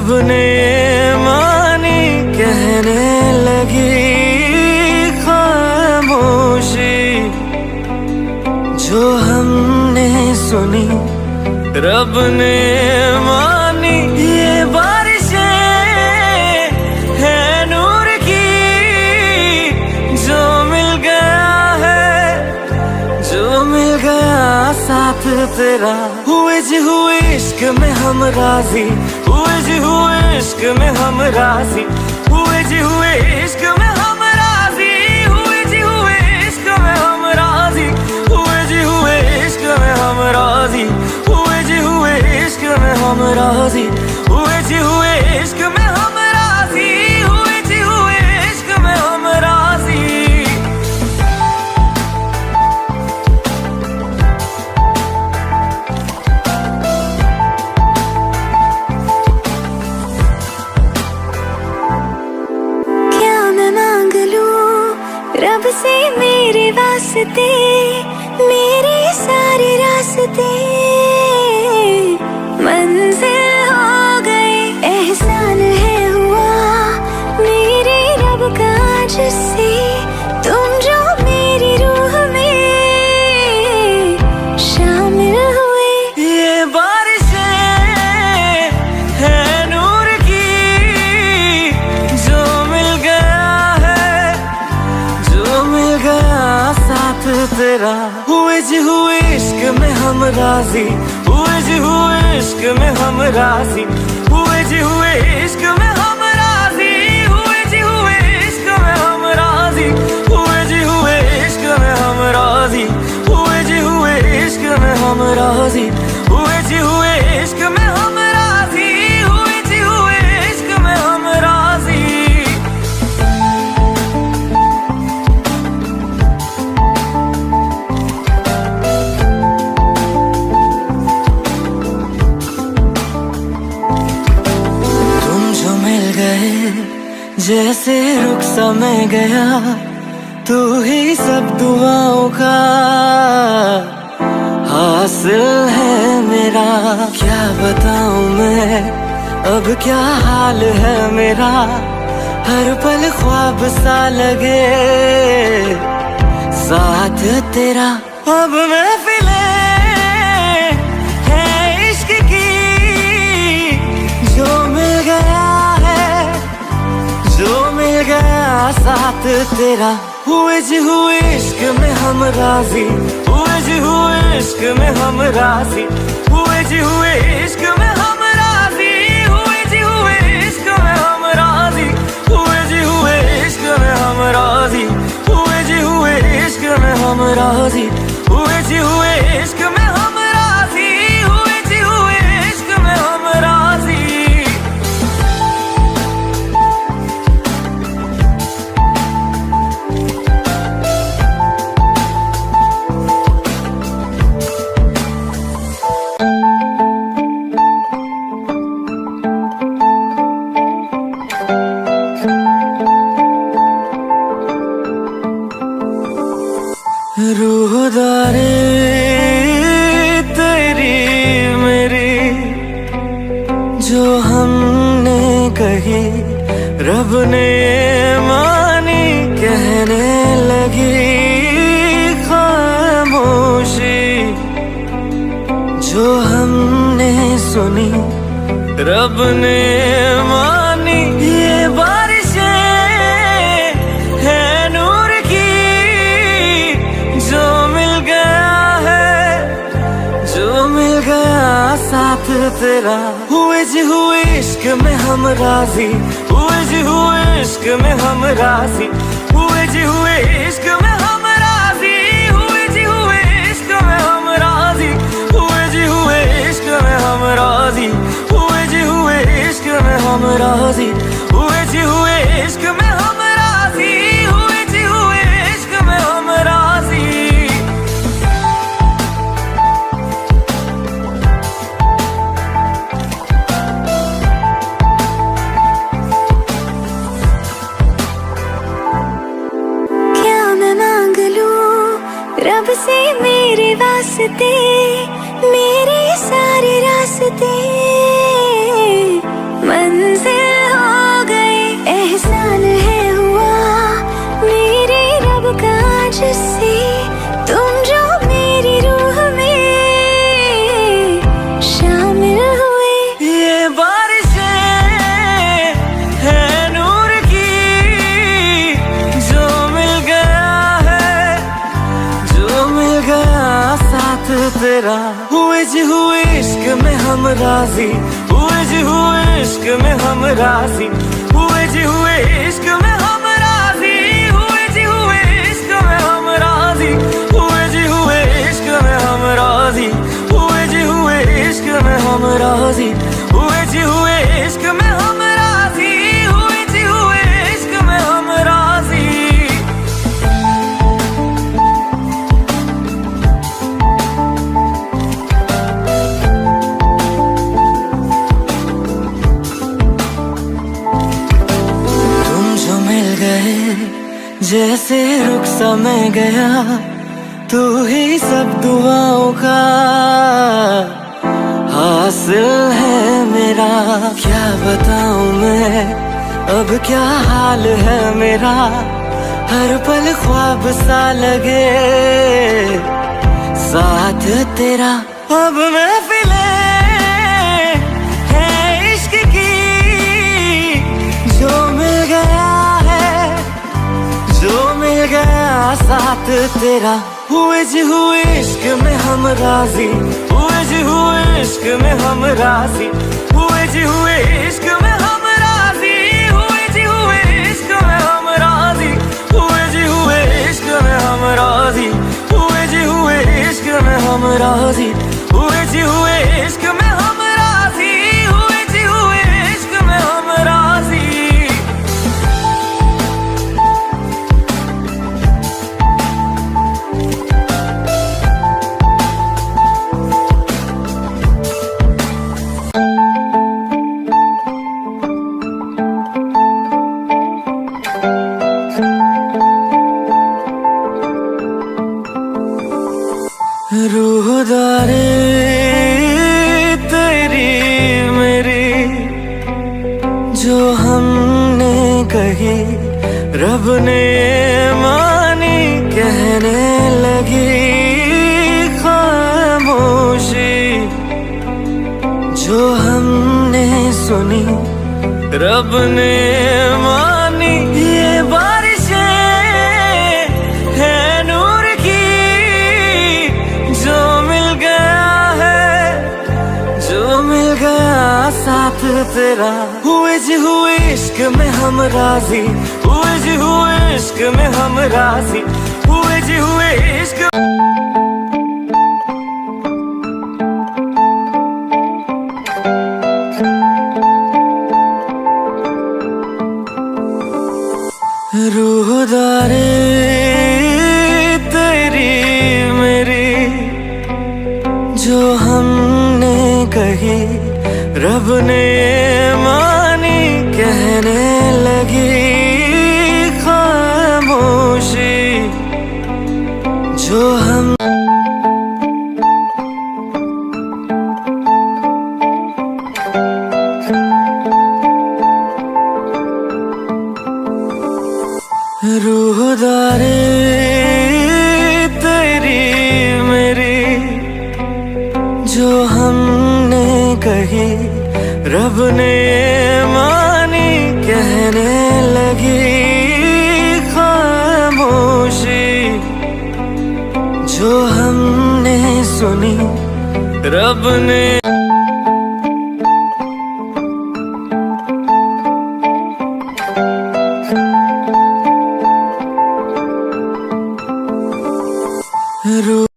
रब ने मानी कहने लगी खामोशी, जो हमने सुनी रब ने मानी। ये बारिशें है नूर की, जो मिल गया है, जो मिल गया साथ तेरा। हुए जी हुए इश्क में हम राजी, हुए जी हुए इश्क में हम राजी, हुए जी हुए इश्क में हम राजी, हुए जी हुए इश्क में हम राजी, हुए जी हुए इश्क में हम राजी, हुए जी हुए इश्क में हम राजी, हुए जी हुए इश्क में हम राजी, हुए जी हुए इश्क में हम राजी। रब से मेरे वास्ते, मेरे सारे रास्ते मंजिल हो गए। एहसान है हुआ मेरे रब का जिससे, तुम जो मेरी रूह में शामिल हुए। ये बारिशें है नूर की, जो मिल गया है, जो मिल गया साथ तेरा। हुए जी हुए इश्क में हम राजी, हुए जी हुए इश्क में हम राजी, हुए जी हुए इश्क में हम राजी, हुए जी हुए इश्क में हम राजी, हुए जी हुए इश्क में हम राजी, हुए जी हुए इश्क में हम राजी, हुए जी हुए इश्क में हम राजी, हुए जी हुए इश्क में हम राजी। जैसे रुख सा मैं गया, तू ही सब दुआओं का हासिल है मेरा। क्या बताऊं मैं अब क्या हाल है मेरा, हर पल ख्वाब सा लगे साथ तेरा। अब महफिलें है इश्क की, जो मिल गया है, जो मिल गया साथ तेरा। हुए जी हुए इश्क में हम राजी, हुए जी हुए इश्क में हम राजी, हुए जी हुए इश्क में हम राजी, हुए जी हुए इश्क में हम राजी, हुए जी हुए इश्क में हम राजी, हुए जी हुए इश्क में हम राजी, हुए जी हुए इश्क में हम राजी, हुए जी हुए इश्क में हम राजी। रूहदारी तेरी मेरी, जो हमने कही रब ने मानी कहने लगी खामोशी, जो हमने सुनी रब ने मानी। ये बारिशें है नूर की, जो मिल गया है, जो मिल गया साथ तेरा। हुए जी हुए इश्क में हम राजी, हुए जी हुए इश्क में हम राजी, हुए जी हुए इश्क में हम राजी, हुए जी हुए इश्क में हम राजी, हुए जी हुए इश्क में हम राजी, हुए जी हुए इश्क में हम राजी, हुए जी हुए इश्क में हम राजी, हुए जी हुए इश्क में हम राजी। रब से मेरे वास्ते, मेरे सारे रास्ते तेरा। हुए जी हुए इश्क में हम राजी, हुए जी हुए इश्क में हम राजी, हुए जी हुए इश्क में हम राजी, हुए जी हुए इश्क में हम राजी, हुए जी हुए इश्क में हम राजी, हुए जी हुए इश्क में हम राजी, हुए जी हुए इश्क में हम राजी, हुए जी हुए इश्क में हम राजी। जैसे रुख सा मैं गया, तू ही सब दुआओं का हासिल है मेरा। क्या बताऊं मैं अब क्या हाल है मेरा, हर पल ख्वाब सा लगे साथ तेरा। अब महफिले है इश्क की, जो मिल गया जो मिल गया साथ तेरा। हुए जी हुए इश्क में हम राजी, हुए जी हुए इश्क में हम राजी, हुए जी हुए इश्क में हम राजी, हुए जी हुए इश्क में हम राजी, हुए जी हुए इश्क में हम राजी, हुए जी हुए इश्क में हम राजी, हुए जी हुए इश्क में हम राजी, हुए जी हुए इश्क में हम राजी। रूहदारी तेरी मेरी जो हमने कही, रब ने मानी कहने लगी खामोशी। जो हमने सुनी रब ने मानी, ये बारिशें है नूर की, जो मिल गया है जो मिल गया साथ तेरा। हुए जी हुए इश्क में हम राजी, हुए जी हुए इश्क में हम राजी, हुए जी हुए इश्क। रूहदारी तेरी मेरी जो हमने कही, रब ने मानी कहने लगी खामोशी। जो हम रूहदारी तेरी मेरी जो हमने कही, रब ने मानी कहने लगी खामोशी। जो हमने सुनी रब ने